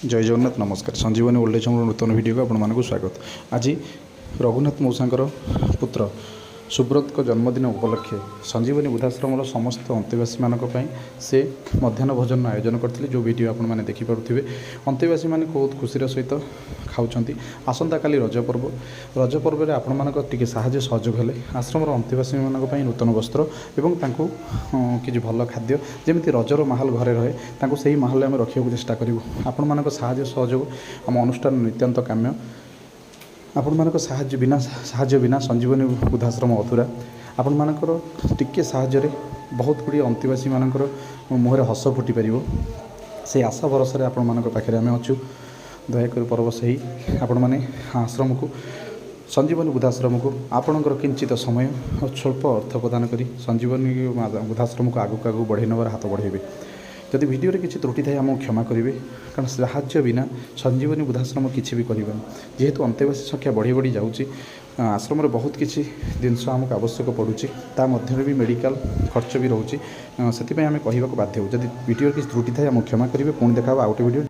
जय जगन्नाथ नमस्कार संजीवनी old age home नूतन video को आपको स्वागत। आज रघुनाथ मौसांकर पुत्र सुब्रत को जन्मदिन उपलक्षे संजीवनी वृद्धाश्रम समस्त अंतेवासी मानक से मध्याह्न भोजन आयोजन करते जो वीडियो आपण मैंने देखिपे अंतेवासी मैंने बहुत खुशी सहित खाऊँ। आसंता काली रज पर्व में आपण मानक टिके साहाय्य सहयोग हेले आश्रम अंतेवासी मानक नूतन वस्त्र एवं किसी भल खाद्य जमी रजर माहौल घरे रहे से माहौल आम रखा चेष्टा करूँ। आपण मानक साहाय्य सहयोग आम अनुष्ठान नित्यांत काम्य। आपण मानक साहाय्य बिना संजीवनी वृद्धाश्रम अधूरा। आपण मानकर टिके साहाय्य बहुत गुड़ी अंतेवासी मानकर मुहरे हस फुटी पार से आशा भरोसा आपण मानक पाखे आम अच्छु। दयाकोरी पर्व से आपण मैंने आश्रम को संजीवनी वृद्धाश्रम को आपणकर किंचित समय और स्वल्प अर्थ प्रदान करी संजीवनी वृद्धाश्रम को आगू आगू बढ़े नवर हाथ बढ़ेबे। जदि वीडियो किसी त्रुटि थाए आमको क्षमा करेंगे कारण साहाय्य बिना संजीवनी वृद्धाश्रम किसी भी करें जेहेतु अंतेवासी संख्या बढ़ी बढ़ी जाऊँगी आश्रम बहुत किसी जिनस आमको आवश्यक पड़ुची ता मध्य भी मेडिकल खर्च भी रोचे से आम कहवाक बाध्य। जदि वीडियो किसी त्रुटि थाए आमको क्षमा करेंगे। पुणी देखा आउट वीडियो।